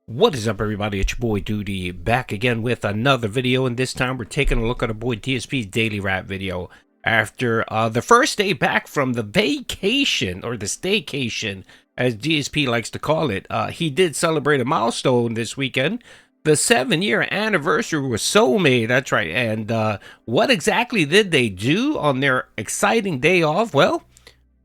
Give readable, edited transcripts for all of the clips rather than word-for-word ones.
What is up, everybody? It's your boy Doody back again with another video, and this time we're taking a look at our boy DSP's daily rap video after the first day back from the vacation, or the staycation as DSP likes to call it. He did celebrate a milestone this weekend. The 7-year anniversary was Soulmate, that's right. And what exactly did they do on their exciting day off? Well,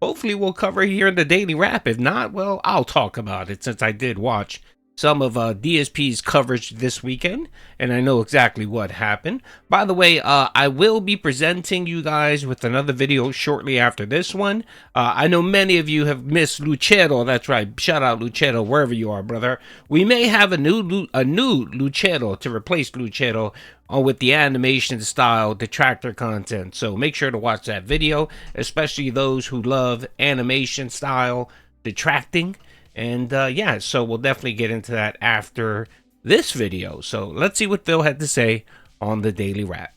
hopefully we'll cover here in the daily wrap. If not, well, I'll talk about it since I did watch some of DSP's coverage this weekend, and I know exactly what happened. By the way, I will be presenting you guys with another video shortly after this one. I know many of you have missed Lucero. That's right. Shout out Lucero wherever you are, brother. We may have a new Lucero to replace Lucero with the animation style detractor content. So make sure to watch that video, especially those who love animation style detracting. And yeah, so we'll definitely get into that after this video. So let's see what Phil had to say on the Daily Wrap.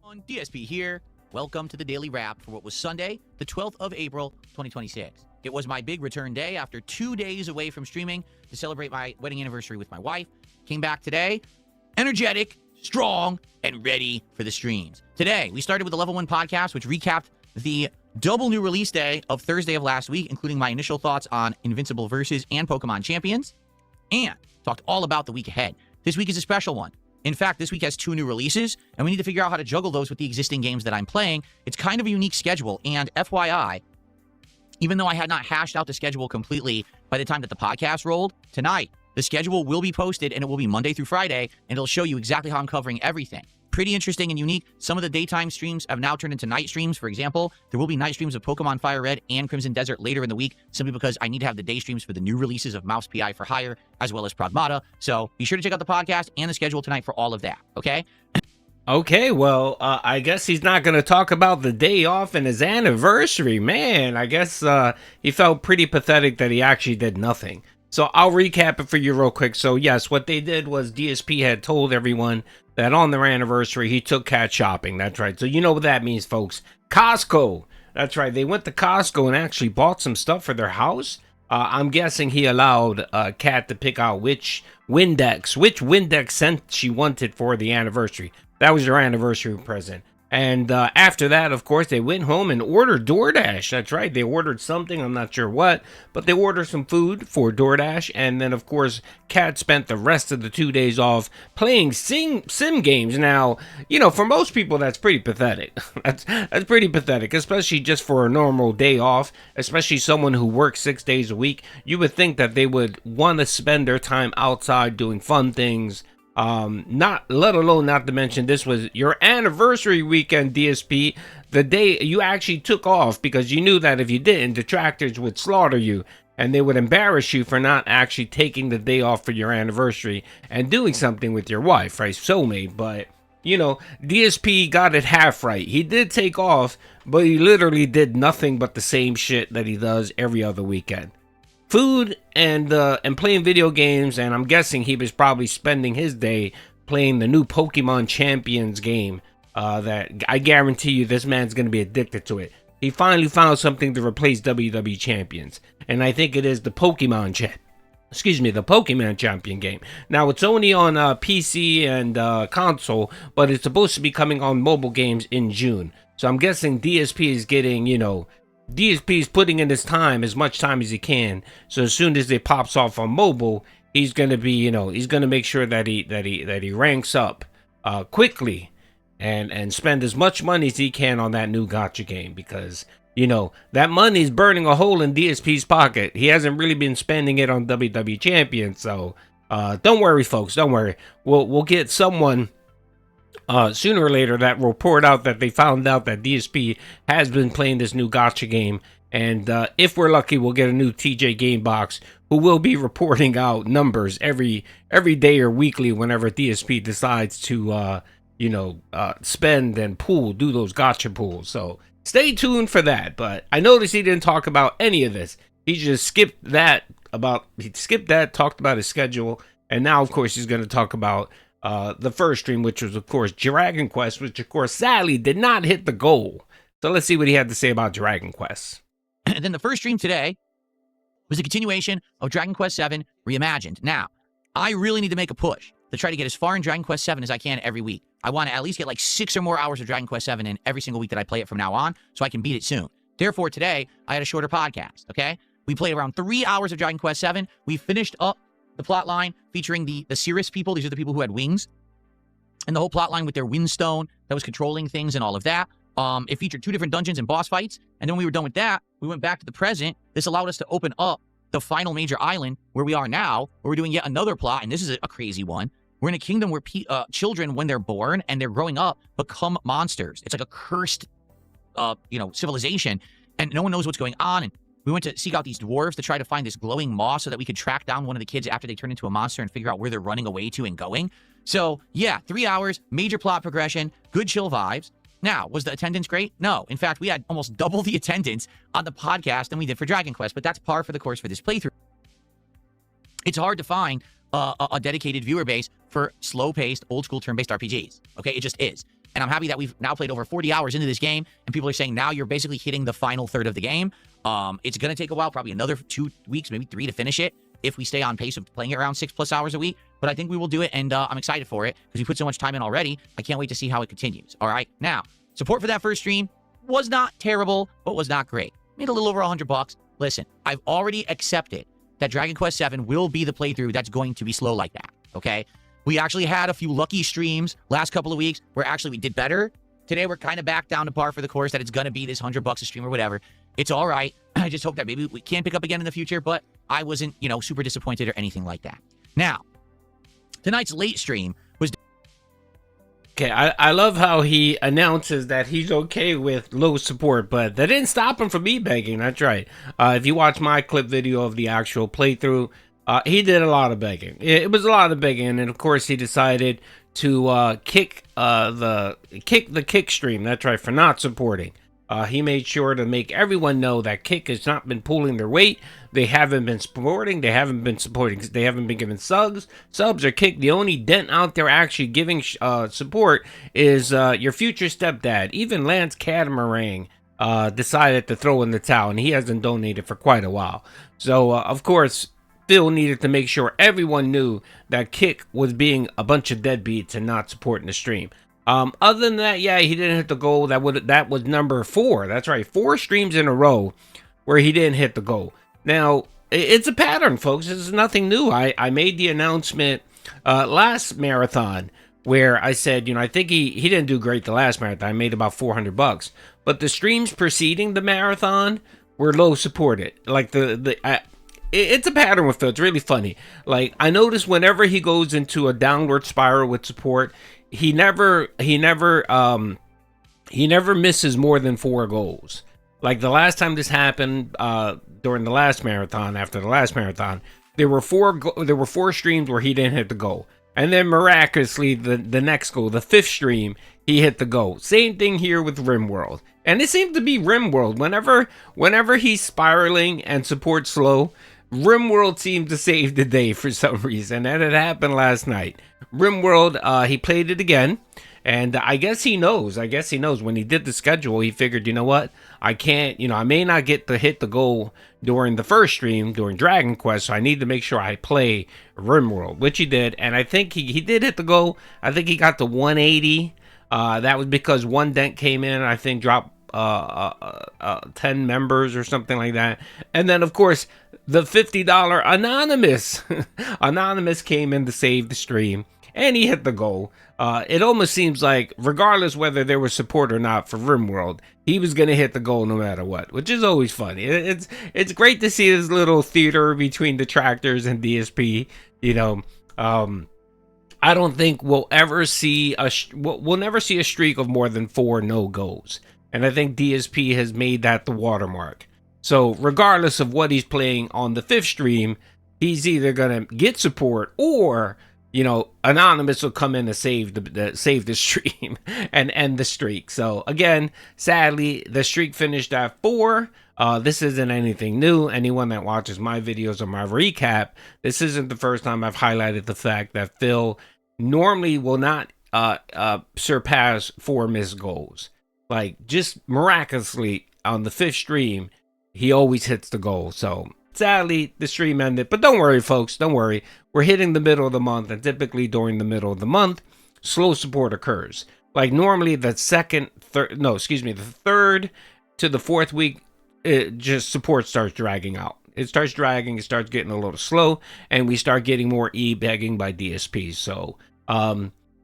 On DSP here, welcome to the Daily Wrap for what was Sunday, the 12th of April, 2026. It was my big return day after 2 days away from streaming to celebrate my wedding anniversary with my wife. Came back today, energetic, strong, and ready for the streams. Today, we started with the Level 1 podcast, which recapped the double new release day of Thursday of last week, including my initial thoughts on Invincible Versus and Pokemon Champions, and talked all about the week ahead. This week is a special one. In fact, this week has 2 new releases, and we need to figure out how to juggle those with the existing games that I'm playing. It's kind of a unique schedule, and FYI, even though I had not hashed out the schedule completely by the time that the podcast rolled, tonight, the schedule will be posted, and it will be Monday through Friday, and it'll show you exactly how I'm covering everything. Pretty interesting and unique. Some of the daytime streams have now turned into night streams. For example, there will be night streams of Pokemon Fire Red and Crimson Desert later in the week, simply because I need to have the day streams for the new releases of Mouse PI for Hire, as well as Pragmata. So be sure to check out the podcast and the schedule tonight for all of that, okay? Okay, well, I guess he's not going to talk about the day off and his anniversary. Man, I guess he felt pretty pathetic that he actually did nothing. So I'll recap it for you real quick. So yes, what they did was DSP had told everyone that on their anniversary, he took cat shopping. That's right. So you know what that means, folks. Costco. That's right. They went to Costco and actually bought some stuff for their house. I'm guessing he allowed Kat to pick out which Windex scent she wanted for the anniversary. That was their anniversary present. And after that, of course, they went home and ordered DoorDash. That's right. They ordered something. I'm not sure what, but they ordered some food for DoorDash. And then, of course, Kat spent the rest of the 2 days off playing sim games. Now, you know, for most people, that's pretty pathetic. that's pretty pathetic, especially just for a normal day off, especially someone who works 6 days a week. You would think that they would want to spend their time outside doing fun things. Not to mention this was your anniversary weekend, DSP, the day you actually took off, because you knew that if you didn't, detractors would slaughter you and they would embarrass you for not actually taking the day off for your anniversary and doing something with your wife, right? Soulmate. But you know, DSP got it half right. He did take off, but he literally did nothing but the same shit that he does every other weekend. Food and playing video games, and I'm guessing he was probably spending his day playing the new Pokemon Champions game. That I guarantee you, this man's gonna be addicted to it. He finally found something to replace WWE Champions, and I think it is the Pokemon Champion game. Now it's only on PC and console, but it's supposed to be coming on mobile games in June. So I'm guessing DSP is getting, you know, DSP is putting in his time, as much time as he can. So as soon as it pops off on mobile, he's gonna be, you know, he's gonna make sure that he ranks up quickly and spend as much money as he can on that new gacha game, because you know that money's burning a hole in DSP's pocket. He hasn't really been spending it on WWE Champions, so don't worry, folks. Don't worry. We'll get someone sooner or later that report out that they found out that DSP has been playing this new gacha game, and if we're lucky, we'll get a new TJ Gamebox who will be reporting out numbers every day or weekly whenever DSP decides to spend and do those gacha pools. So stay tuned for that. But I noticed he didn't talk about any of this. He just skipped that, talked about his schedule, and now of course he's going to talk about the first stream, which was, of course, Dragon Quest, which, of course, sadly did not hit the goal. So let's see what he had to say about Dragon Quest. And then the first stream today was a continuation of Dragon Quest VII Reimagined. Now, I really need to make a push to try to get as far in Dragon Quest VII as I can every week. I want to at least get like 6 or more hours of Dragon Quest VII in every single week that I play it from now on, so I can beat it soon. Therefore, today, I had a shorter podcast, okay? We played around 3 hours of Dragon Quest VII. We finished up the plot line featuring the Cirrus people. These are the people who had wings. And the whole plot line with their windstone that was controlling things and all of that. It featured 2 different dungeons and boss fights. And then when we were done with that, we went back to the present. This allowed us to open up the final major island where we are now, where we're doing yet another plot. And this is a crazy one. We're in a kingdom where children, when they're born and they're growing up, become monsters. It's like a cursed, civilization, and no one knows what's going on. And we went to seek out these dwarves to try to find this glowing moss so that we could track down one of the kids after they turn into a monster and figure out where they're running away to and going. So, yeah, 3 hours, major plot progression, good chill vibes. Now, was the attendance great? No. In fact, we had almost double the attendance on the podcast than we did for Dragon Quest, but that's par for the course for this playthrough. It's hard to find a dedicated viewer base for slow-paced, old-school turn-based RPGs. Okay, it just is. And I'm happy that we've now played over 40 hours into this game, and people are saying now you're basically hitting the final third of the game. It's going to take a while, probably another 2 weeks, maybe 3 to finish it, if we stay on pace of playing it around 6+ hours a week. But I think we will do it, and I'm excited for it, because we put so much time in already. I can't wait to see how it continues. All right? Now, support for that first stream was not terrible, but was not great. Made a little over $100. Listen, I've already accepted that Dragon Quest VII will be the playthrough that's going to be slow like that, okay? We actually had a few lucky streams last couple of weeks where actually we did better. Today, we're kind of back down to par for the course that it's going to be this $100 a stream or whatever. It's all right. I just hope that maybe we can pick up again in the future, but I wasn't, super disappointed or anything like that. Now, tonight's late stream was... Okay, I love how he announces that he's okay with low support, but that didn't stop him from me begging. That's right. If you watch my clip video of the actual playthrough, he did a lot of begging. It was a lot of begging, and of course he decided to kick the kick stream. That's right, for not supporting. He made sure to make everyone know that Kick has not been pulling their weight. They haven't been supporting. They haven't been supporting. They haven't been giving subs or Kick. The only dent out there actually giving support is your future stepdad. Even Lance Catamaran decided to throw in the towel, and he hasn't donated for quite a while. So, of course, Phil needed to make sure everyone knew that Kick was being a bunch of deadbeats and not supporting the stream. Other than that, yeah, he didn't hit the goal. That was number 4. That's right, 4 streams in a row where he didn't hit the goal. Now, it's a pattern, folks. This is nothing new. I made the announcement last marathon where I said, I think he didn't do great the last marathon. I made about $400, but the streams preceding the marathon were low supported. Like it's a pattern with Phil. It's really funny. Like, I noticed whenever he goes into a downward spiral with support, he never misses more than 4 goals. Like the last time this happened, during the last marathon, after the last marathon, there were 4 streams where he didn't hit the goal, and then miraculously the next goal, the 5th stream, he hit the goal. Same thing here with RimWorld, and it seemed to be RimWorld. Whenever he's spiraling and supports slow, RimWorld seemed to save the day for some reason, and it happened last night. RimWorld, he played it again, and I guess he knows. When he did the schedule, he figured, you know what? I can't, I may not get to hit the goal during the first stream, during Dragon Quest, so I need to make sure I play RimWorld, which he did, and I think he did hit the goal. I think he got to 180. That was because one dent came in, I think dropped 10 members or something like that. And then, of course, the $50 Anonymous came in to save the stream, and he hit the goal. It almost seems like, regardless whether there was support or not for RimWorld, he was going to hit the goal no matter what, which is always funny. It's great to see this little theater between detractors and DSP. I don't think we'll ever see we'll never see a streak of more than 4 no goals, and I think DSP has made that the watermark. So regardless of what he's playing on the 5th stream, he's either gonna get support or, Anonymous will come in to save the stream and end the streak. So again, sadly, the streak finished at 4. This isn't anything new. Anyone that watches my videos or my recap, this isn't the first time I've highlighted the fact that Phil normally will not surpass 4 missed goals. Like, just miraculously on the 5th stream, he always hits the goal. So sadly, the stream ended. But don't worry, folks. Don't worry. We're hitting the middle of the month, and typically during the middle of the month, slow support occurs. Like normally the third to the fourth week, it just support starts dragging out. It starts dragging, it starts getting a little slow, and we start getting more begging by DSPs. So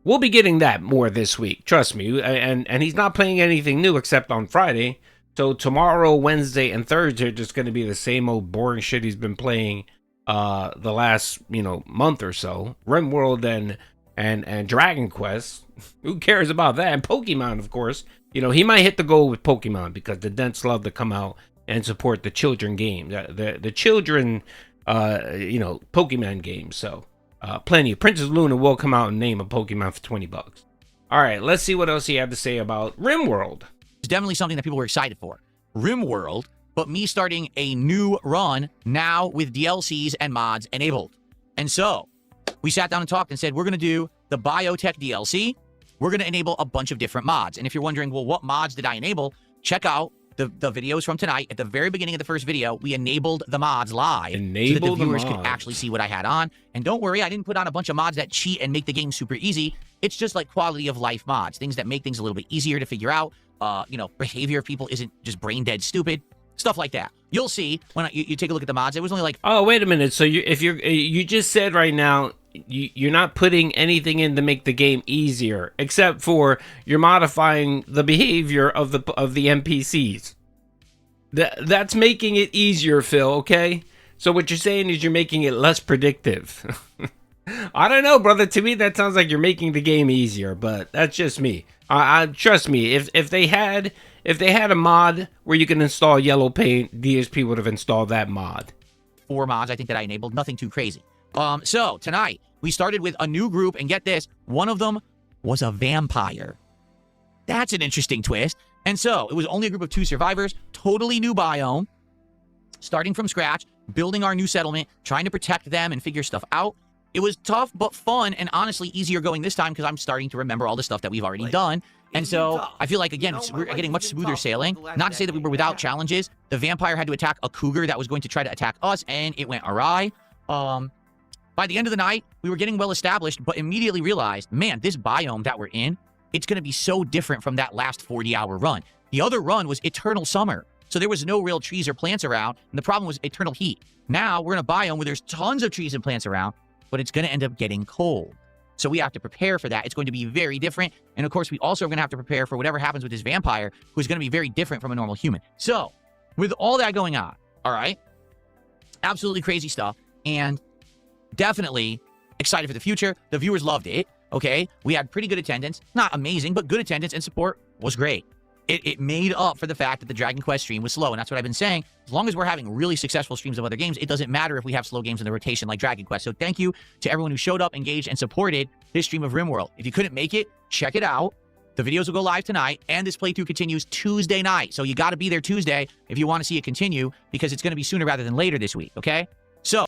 we'll be getting that more this week. Trust me. And he's not playing anything new except on Friday. So tomorrow, Wednesday, and Thursday are just going to be the same old boring shit he's been playing the last month or so. RimWorld and Dragon Quest. Who cares about that? And Pokemon, of course. He might hit the goal with Pokemon because the Dents love to come out and support the children game, the children, Pokemon games. So plenty. Princess Luna will come out and name a Pokemon for $20. All right, let's see what else he had to say about RimWorld. It's definitely something that people were excited for. RimWorld, but me starting a new run now with DLCs and mods enabled. And so we sat down and talked and said, we're going to do the Biotech DLC. We're going to enable a bunch of different mods. And if you're wondering, well, what mods did I enable? Check out the videos from tonight. At the very beginning of the first video, we enabled the mods live so that the viewers could actually see what I had on. And don't worry, I didn't put on a bunch of mods that cheat and make the game super easy. It's just like quality of life mods, things that make things a little bit easier to figure out. Behavior of people isn't just brain dead stupid, stuff like that. You'll see when you take a look at the mods. It was only like, oh, wait a minute. So you just said right now you're not putting anything in to make the game easier, except for you're modifying the behavior of the NPCs. That's making it easier, Phil. Okay. So what you're saying is you're making it less predictive. I don't know, brother. To me, that sounds like you're making the game easier, but that's just me. I trust me. If they had a mod where you can install yellow paint, DSP would have installed that mod. 4 mods I think that I enabled, nothing too crazy. So tonight we started with a new group, and get this, one of them was a vampire. That's an interesting twist. And so it was only a group of 2 survivors, totally new biome, starting from scratch, building our new settlement, trying to protect them and figure stuff out. It was tough, but fun, and honestly easier going this time because I'm starting to remember all the stuff that we've already done. And so I feel like, again, we're getting much smoother sailing. Not to say that we were without challenges. The vampire had to attack a cougar that was going to try to attack us, and it went awry. By the end of the night, we were getting well established, but immediately realized, man, this biome that we're in, it's going to be so different from that last 40-hour run. The other run was eternal summer, so there was no real trees or plants around, and the problem was eternal heat. Now we're in a biome where there's tons of trees and plants around, but it's going to end up getting cold. So we have to prepare for that. It's going to be very different. And of course, we also are going to have to prepare for whatever happens with this vampire, who is going to be very different from a normal human. So with all that going on, all right, absolutely crazy stuff, and definitely excited for the future. The viewers loved it, okay? We had pretty good attendance. Not amazing, but good attendance, and support was great. It made up for the fact that the Dragon Quest stream was slow, and that's what I've been saying. As long as we're having really successful streams of other games, it doesn't matter if we have slow games in the rotation like Dragon Quest. So thank you to everyone who showed up, engaged, and supported this stream of RimWorld. If you couldn't make it, check it out. The videos will go live tonight, and this playthrough continues Tuesday night. So you got to be there Tuesday if you want to see it continue, because it's going to be sooner rather than later this week, okay? So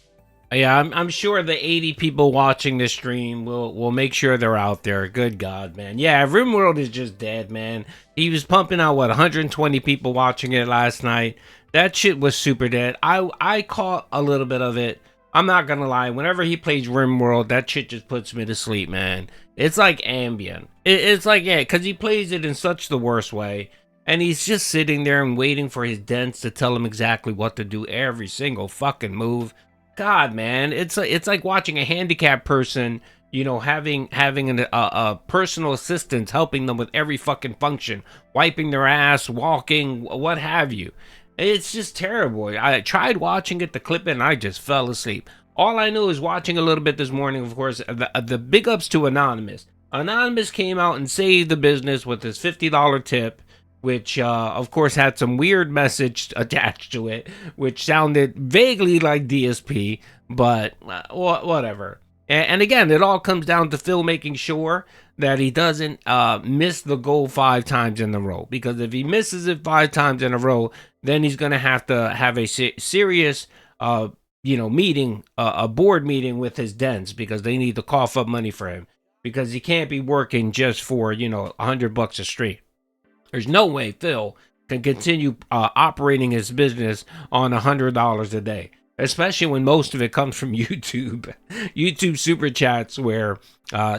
yeah, I'm sure the 80 people watching this stream will make sure they're out there. Good God, man. Yeah, RimWorld is just dead, man. He was pumping out, 120 people watching it last night. That shit was super dead. I caught a little bit of it. I'm not gonna lie. Whenever he plays RimWorld, that shit just puts me to sleep, man. It's like Ambien. It's like, yeah, because he plays it in such the worst way. And he's just sitting there and waiting for his dents to tell him exactly what to do every single fucking move. God, man, it's like watching a handicapped person, having a personal assistant helping them with every fucking function, wiping their ass, walking, what have you. It's just terrible. I tried watching it, the clip, and I just fell asleep. All I knew is watching a little bit this morning, of course, the big ups to Anonymous. Anonymous came out and saved the business with his $50 tip, which, of course, had some weird message attached to it, which sounded vaguely like DSP, but whatever. And again, it all comes down to Phil making sure that he doesn't miss the goal 5 times in a row. Because if he misses it 5 times in a row, then he's going to have a serious, meeting, a board meeting with his dens, because they need to cough up money for him. Because he can't be working just for, $100 a stream. There's no way Phil can continue operating his business on $100 a day. especially when most of it comes from YouTube. YouTube super chats, where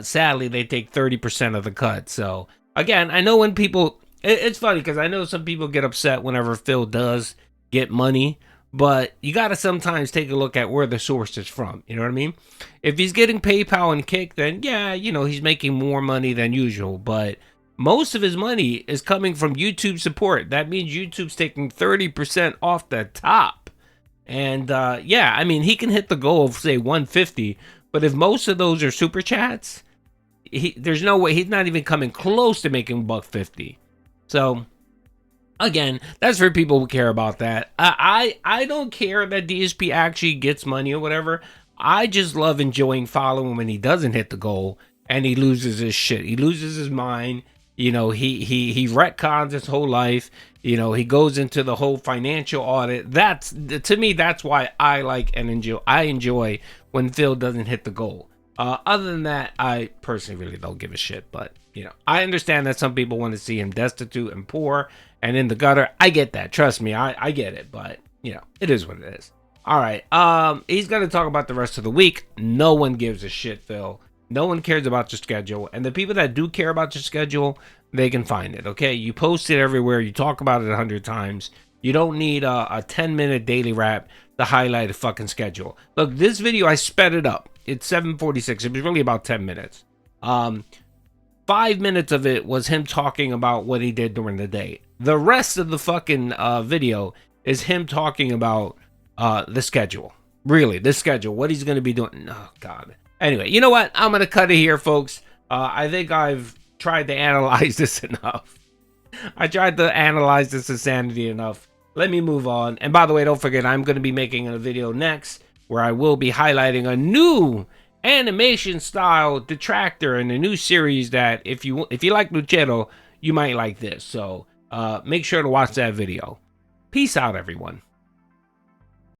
sadly they take 30% of the cut. So again, I know when people, it's funny because I know some people get upset whenever Phil does get money, but you got to sometimes take a look at where the source is from. You know what I mean? If he's getting PayPal and Kick, then yeah, you know, he's making more money than usual. But most of his money is coming from YouTube support. That means YouTube's taking 30% off the top. And yeah, I mean, he can hit the goal of, say, 150. But if most of those are super chats, there's no way he's not even coming close to making $150. So again, that's for people who care about that. I don't care that DSP actually gets money or whatever. I just love enjoying following when he doesn't hit the goal and he loses his shit. He loses his mind. You know, he retcons his whole life. You know, he goes into the whole financial audit. That's, to me, that's why I like and enjoy. I enjoy when Phil doesn't hit the goal. Other than that, I personally really don't give a shit. But, you know, I understand that some people want to see him destitute and poor and in the gutter. I get that. Trust me, I get it. But, you know, it is what it is. All right. He's going to talk about the rest of the week. No one gives a shit, Phil. No one cares about your schedule. And the people that do care about your schedule, they can find it, okay? You post it everywhere. You talk about it 100 times. You don't need a 10-minute daily wrap to highlight a fucking schedule. Look, this video, I sped it up. It's 7:46. It was really about 10 minutes. 5 minutes of it was him talking about what he did during the day. The rest of the fucking video is him talking about the schedule. Really, the schedule. What he's going to be doing. Oh, God. Anyway, you know what? I'm going to cut it here, folks. I think I've tried to analyze this enough. I tried to analyze this insanity enough. Let me move on. And by the way, don't forget, I'm going to be making a video next where I will be highlighting a new animation style detractor in a new series that if you like Lucero, you might like this. So make sure to watch that video. Peace out, everyone.